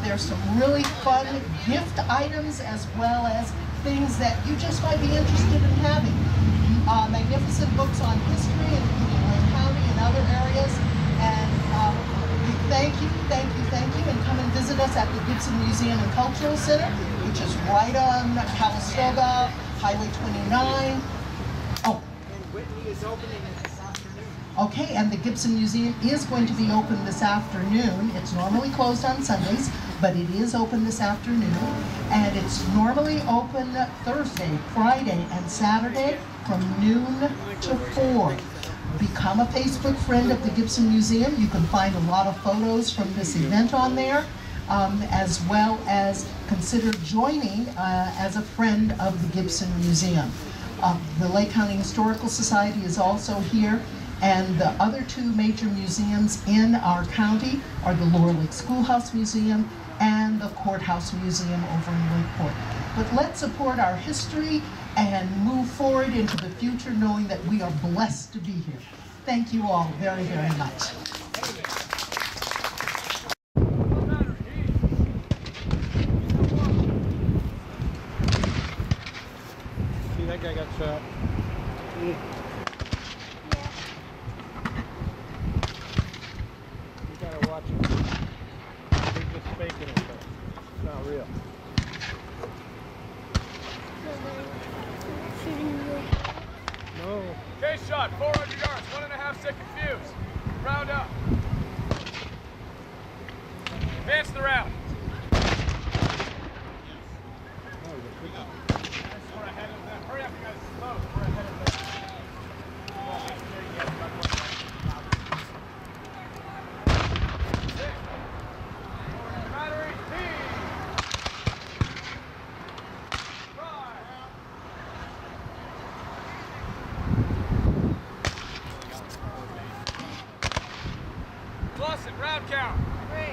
There's some really fun gift items as well as things that you just might be interested in having. Magnificent books on history and Lake County and other areas. And we thank you, and come and visit us at the Gibson Museum and Cultural Center, which is right on Calistoga, Highway 29. Oh. And Whitney is opening this afternoon. Okay, and the Gibson Museum is going to be open this afternoon. It's normally closed on Sundays, but it is open this afternoon. And it's normally open Thursday, Friday, and Saturday from noon to 4. Become a Facebook friend of the Gibson Museum. You can find a lot of photos from this event on there, as well as consider joining as a friend of the Gibson Museum. The Lake County Historical Society is also here, and the other two major museums in our county are the Lower Lake Schoolhouse Museum and the Courthouse Museum over in Lakeport. But let's support our history and move forward into the future knowing that we are blessed to be here. Thank you all very, very much. See, that guy got shot. You gotta watch it. They're just faking it, but it's not real. No. Case shot, 400 yards, 1.5-second fuse. Round up. Advance the round. We're ahead of them. Hurry up, you guys. Slow. We're ahead of them. Battery, B. Clausen, round count. 3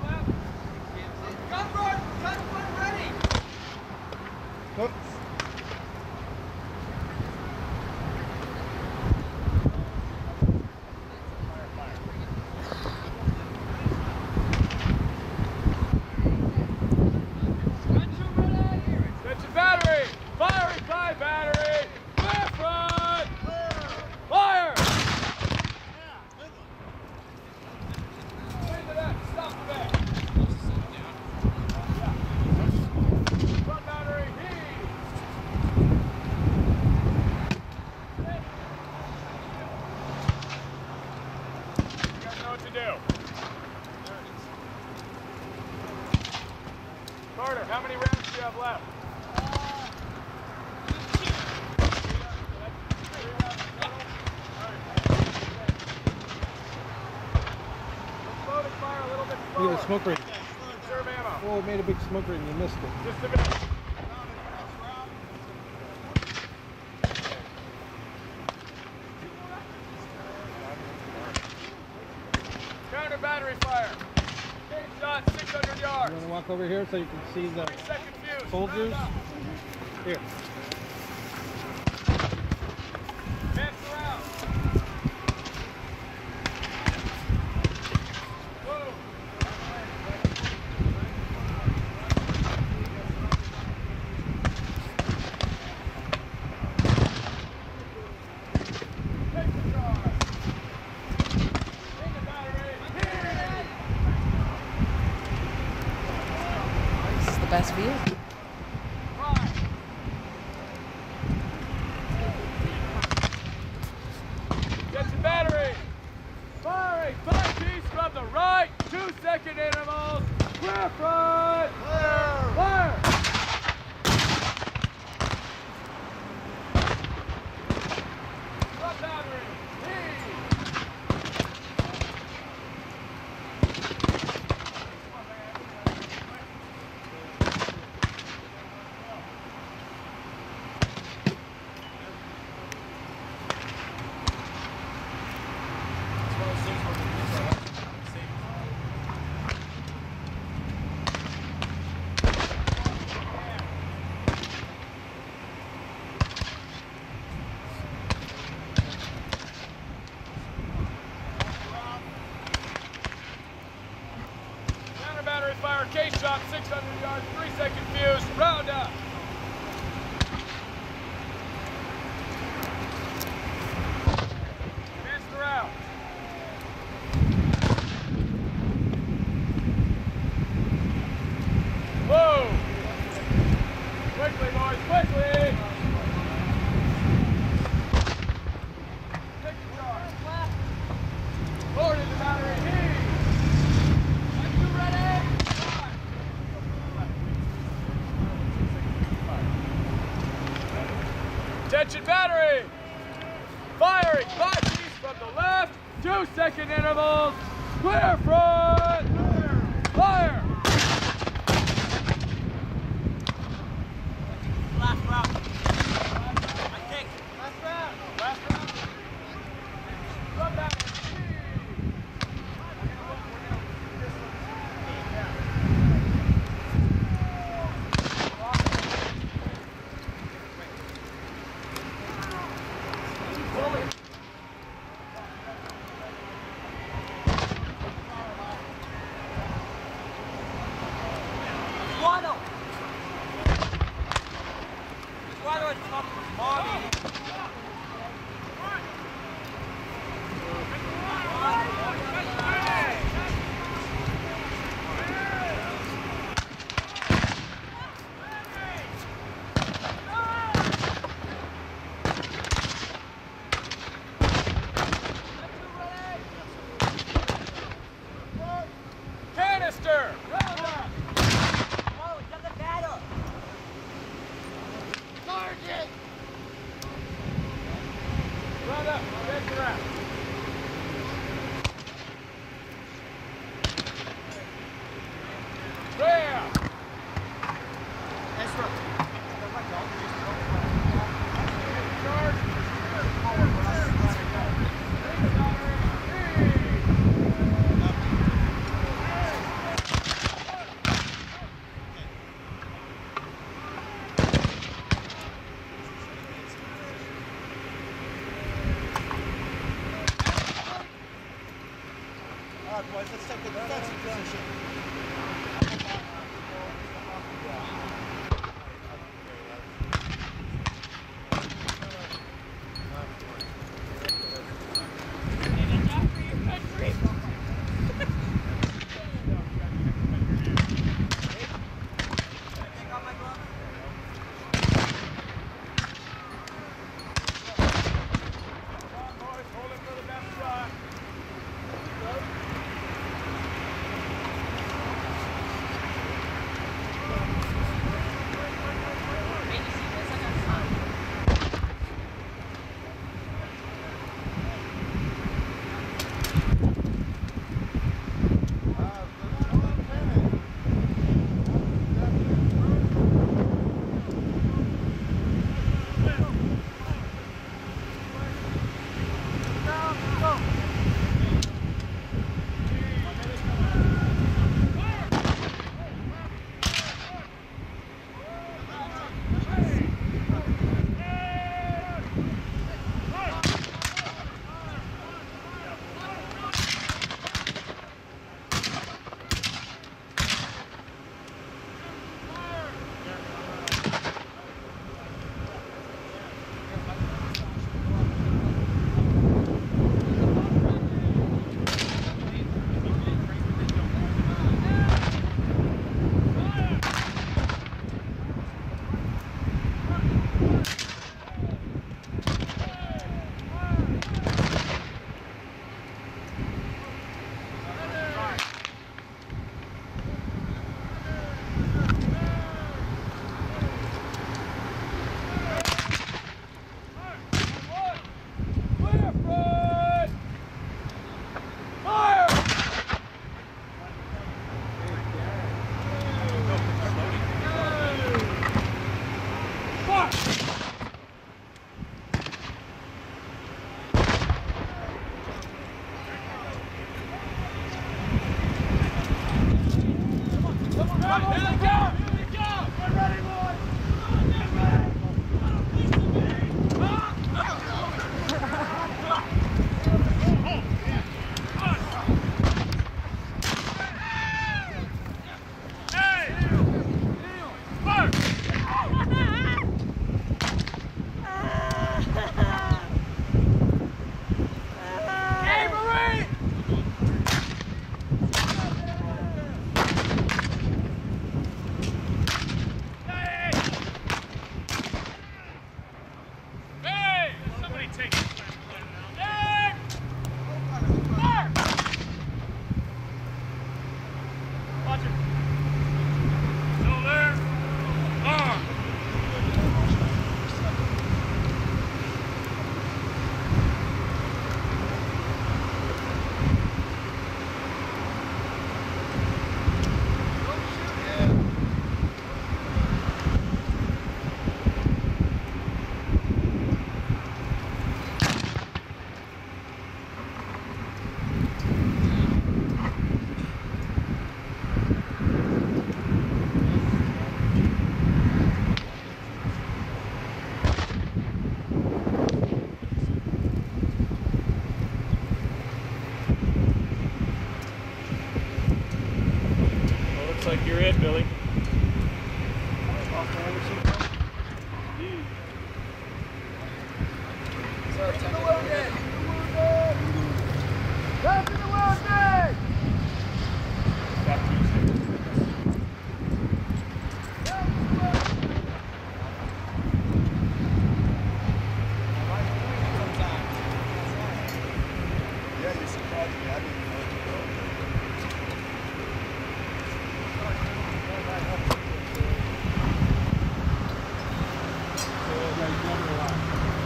left. Gun front ready. Oops. Attention battery. Firing by battery. Clear front. Fire. Stop the back. Front battery, heave. You guys know what to do. Carter, how many rounds do you have left? Look at the smoke ring. Conserve ammo. Oh, it made a big smoke ring. You missed it. Just a minute. Counter battery fire. Case shot, 600 yards. You want to walk over here so you can see the 3-second fuse. soldiers? Round up. Here. Advance the round. Whoa. Take the charge. In the battery. This is the best view. Fire. Get your battery. Firing. 5-piece from the right. 2-second intervals. Clear front. Fire. Front battery. Heave. 30-second fuse. Round up. Advance the round. Whoa! Quickly, boys, quickly! Take the charge. Forward in the battery. Heave. Are you ready? Attention battery! Firing 5 feet from the left, 2-second intervals. Clear front! Fire! Last round. I think. Last round. Last round. Run back. Waddle. Waddle is top of Bobby. Canister! Round up! Oh, it's the battle. Sergeant. Round up! Advance the round. Clear! Ezra. Charge! All right, boys, let's take the defensive position.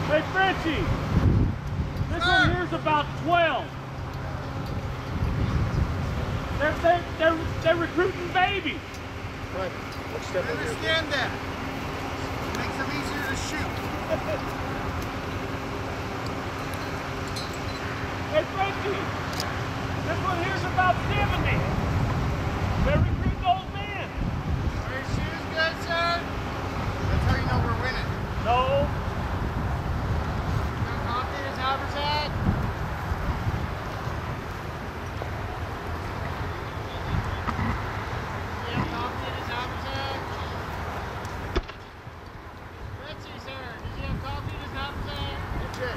Hey, Frenchie! This one here's about 12. They're recruiting babies. Right. Let's step over here. Understand that. Makes them easier to shoot. Hey, Frenchie! This one here's about 70. They're recruiting old men. Are your shoes good, sir? That's how you know we're winning. No. How confident is Haversack? You have confident is Haversack? Betsy, sir, did you have confident is Haversack? Okay.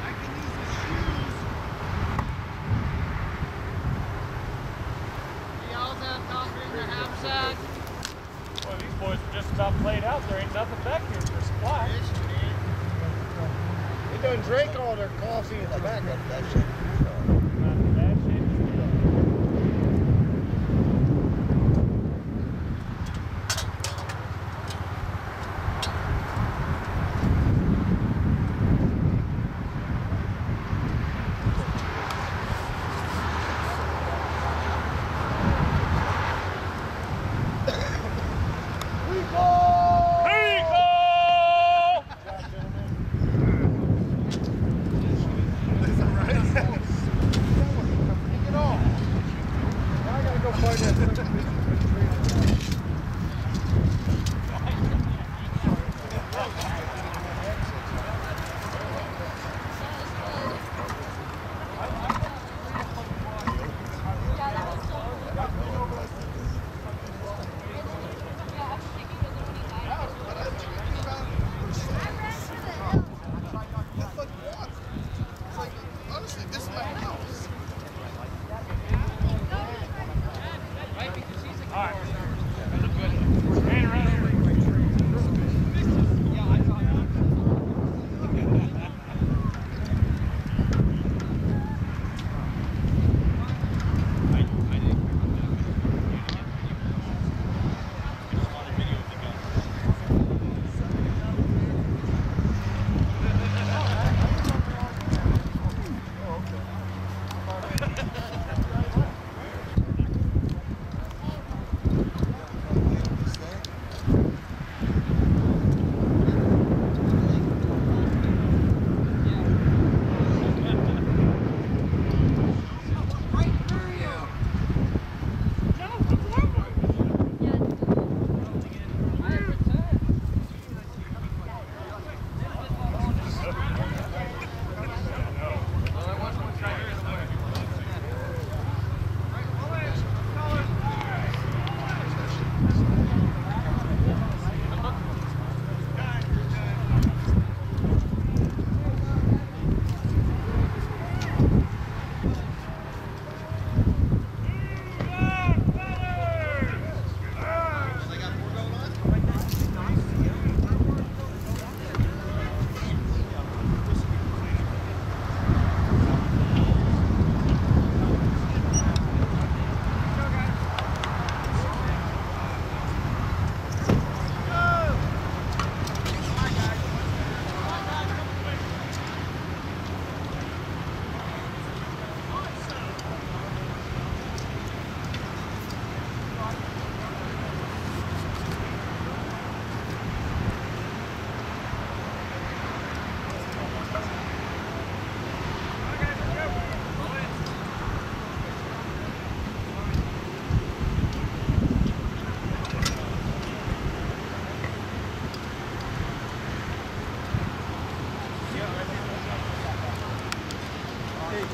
I can use the shoes. You also have confidence in Haversack? Well, these boys are just about played out. There ain't nothing back here for supply. Yes, you did. They done drank all their coffee and tobacco. Not in bad shape. Honestly, this is my house.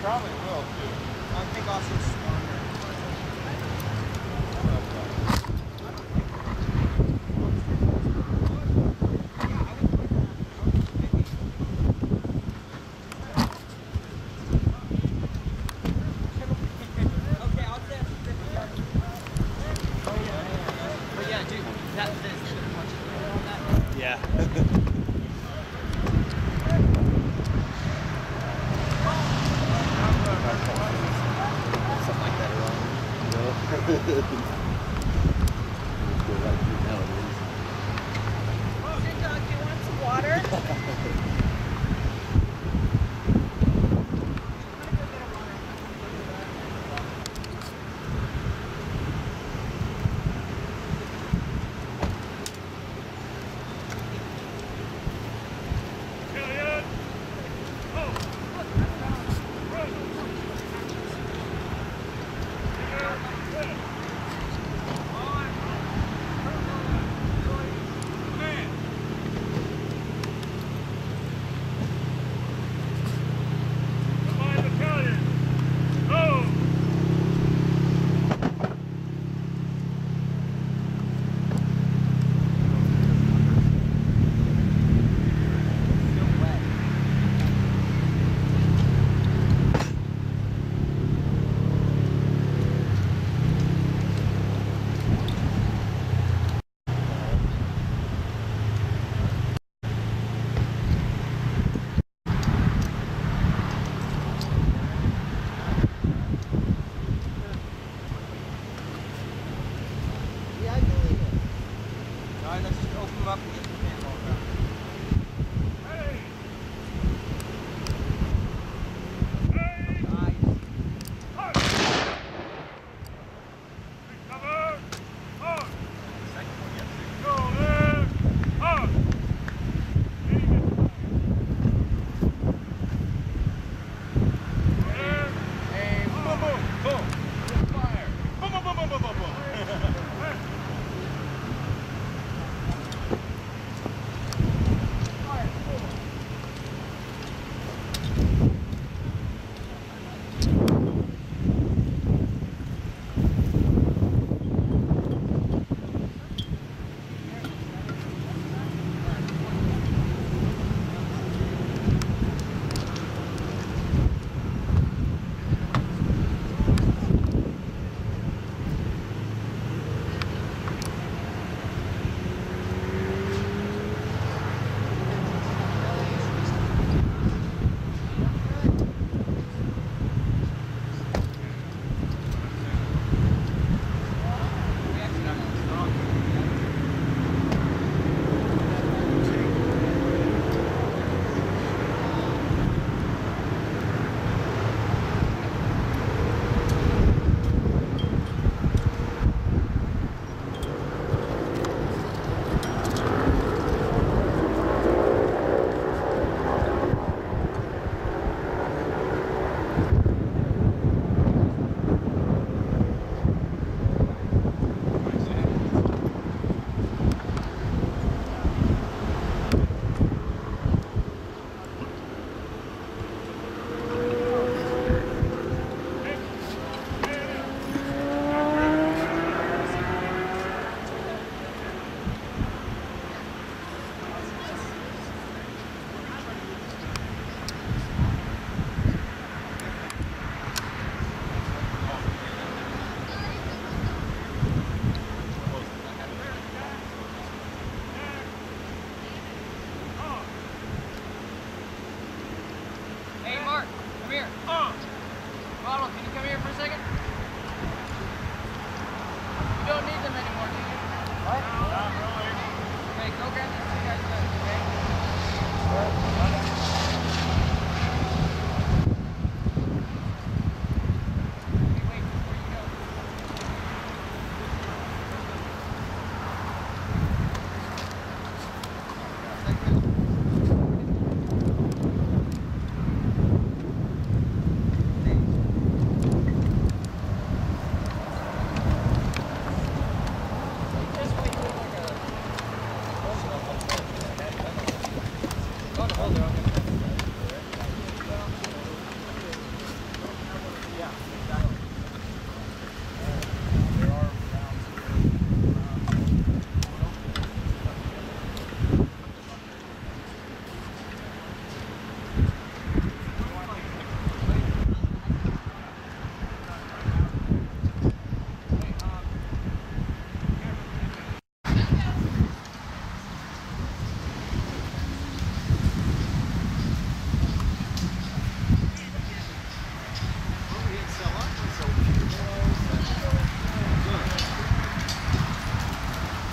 Probably will too. I think Austin's stronger. Yeah, dude. That's this. Yeah. Something like that around. No. Dog, do you want some water? Elliot! Oh! Run! Man! Combined battalion! Go! Alright, let's just open them up and get the handball out. Hey! Hey! Nice. Hard! Recover! Hard! Go there! Hard! There! Hey, boom, boom, boom. Fire. Boom, boom, boom, boom, boom, boom, boom.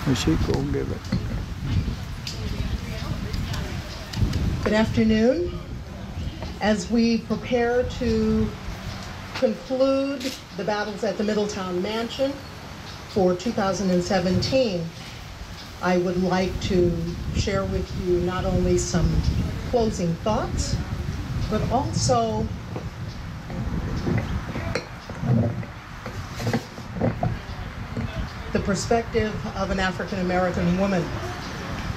Michiko will give it. Good afternoon. As we prepare to conclude the battles at the Middletown Mansion for 2017, I would like to share with you not only some closing thoughts, but also the perspective of an African American woman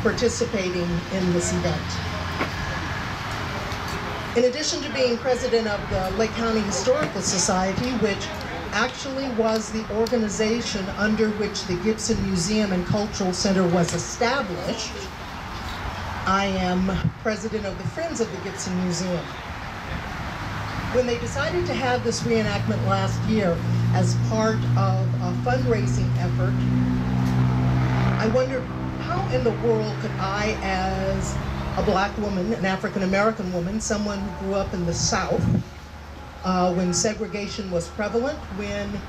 participating in this event. In addition to being president of the Lake County Historical Society, which actually was the organization under which the Gibson Museum and Cultural Center was established, I am president of the Friends of the Gibson Museum. When they decided to have this reenactment last year as part of a fundraising effort, I wondered how in the world could I, as a black woman, an African American woman, someone who grew up in the South, when segregation was prevalent, when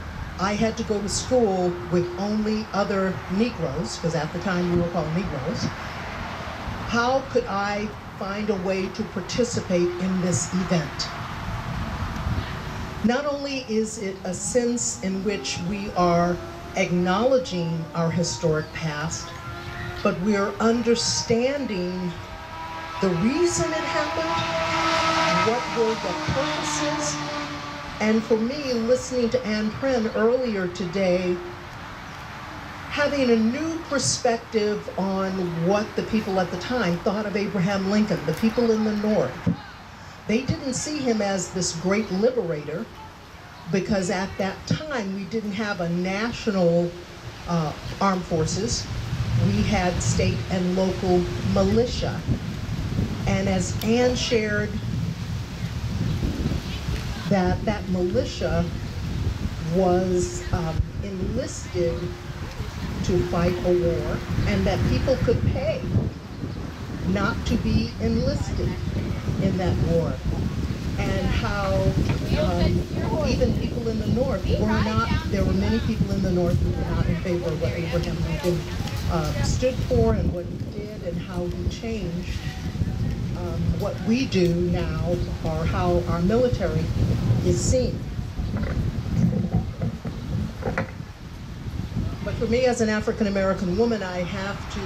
I had to go to school with only other Negroes, because at the time we were called Negroes, how could I find a way to participate in this event? Not only is it a sense in which we are acknowledging our historic past, but we're understanding the reason it happened, what were the purposes, and for me, listening to Ann Pren earlier today, having a new perspective on what the people at the time thought of Abraham Lincoln, the people in the North. They didn't see him as this great liberator because at that time we didn't have a national armed forces. We had state and local militia. And as Ann shared, that militia was enlisted to fight a war, and that people could pay not to be enlisted in that war. And how even people in the North were not, there were many people in the North who were not in favor of what Abraham Lincoln stood for and what he did and how he changed what we do now, or how our military is seen. But for me, as an African American woman, I have to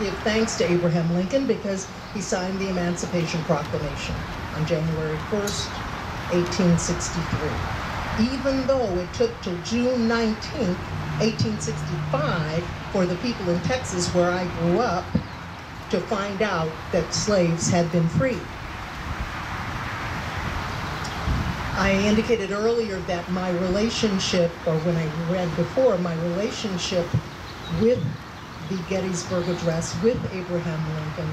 give thanks to Abraham Lincoln because he signed the Emancipation Proclamation on January 1st, 1863. Even though it took till June 19th, 1865, for the people in Texas, where I grew up, to find out that slaves had been freed. I indicated earlier that my relationship, or when I read before, my relationship with the Gettysburg Address, with Abraham Lincoln,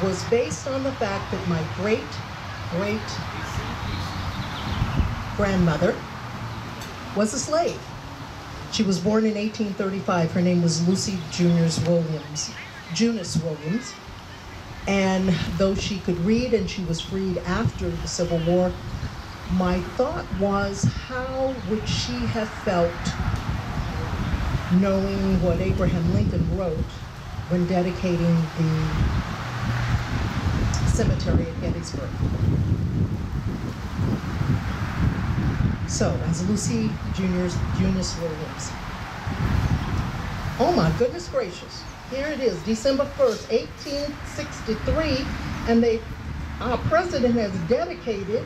was based on the fact that my great-great-grandmother was a slave. She was born in 1835. Her name was Lucy Junius Williams. And though she could read and she was freed after the Civil War, my thought was, how would she have felt knowing what Abraham Lincoln wrote when dedicating the cemetery at Gettysburg? So, as Lucy Junius Williams. Oh my goodness gracious. Here it is, December 1st, 1863, and our president has dedicated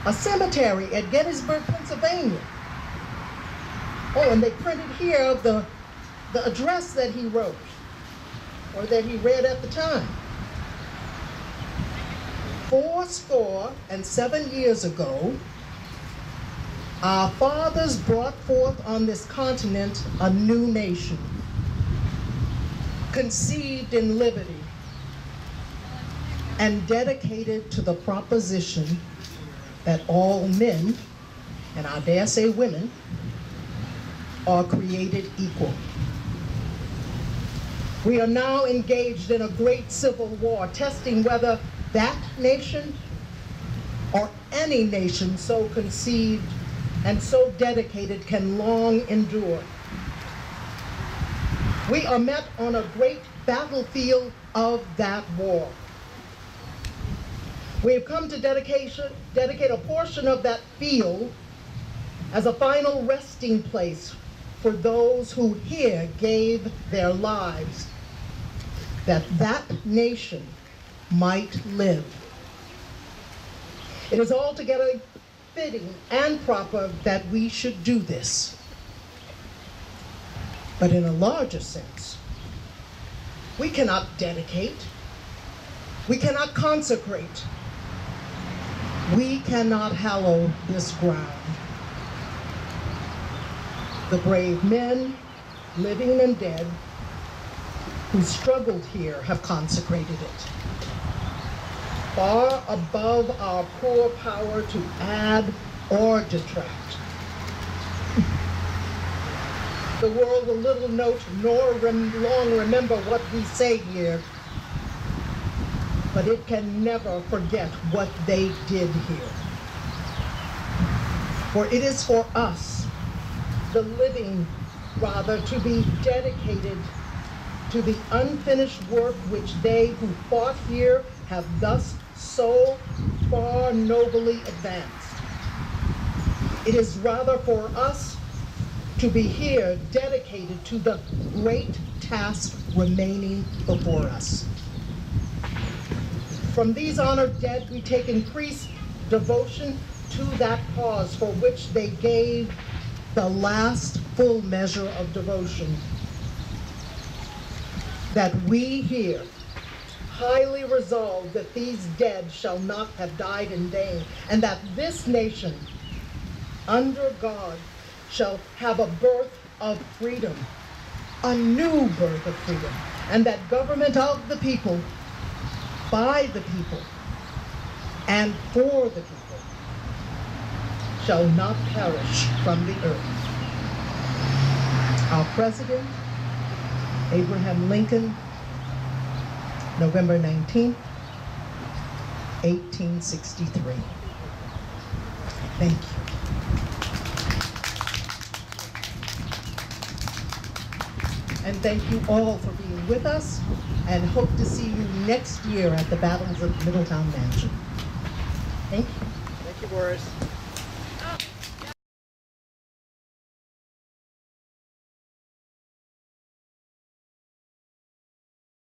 a cemetery at Gettysburg, Pennsylvania. Oh, and they printed here the address that he wrote, or that he read at the time. 77 years ago, our fathers brought forth on this continent a new nation, conceived in liberty and dedicated to the proposition that all men, and I dare say women, are created equal. We are now engaged in a great civil war, testing whether that nation or any nation so conceived and so dedicated can long endure. We are met on a great battlefield of that war. We have come to dedicate a portion of that field as a final resting place for those who here gave their lives, that that nation might live. It is altogether fitting and proper that we should do this. But in a larger sense, we cannot dedicate, we cannot consecrate, we cannot hallow this ground. The brave men, living and dead, who struggled here have consecrated it, far above our poor power to add or detract. The world will little note nor long remember what we say here, but it can never forget what they did here. For it is for us, the living, rather, to be dedicated to the unfinished work which they who fought here have thus so far nobly advanced. It is rather for us to be here dedicated to the great task remaining before us. From these honored dead, we take increased devotion to that cause for which they gave the last full measure of devotion. That we here highly resolve that these dead shall not have died in vain, and that this nation, under God, shall have a birth of freedom, a new birth of freedom, and that government of the people, by the people, and for the people, shall not perish from the earth. Our President, Abraham Lincoln, November 19, 1863. Thank you. And thank you all for being with us, and hope to see you next year at the Battles of Middletown Mansion. Thank you. Thank you, Boris.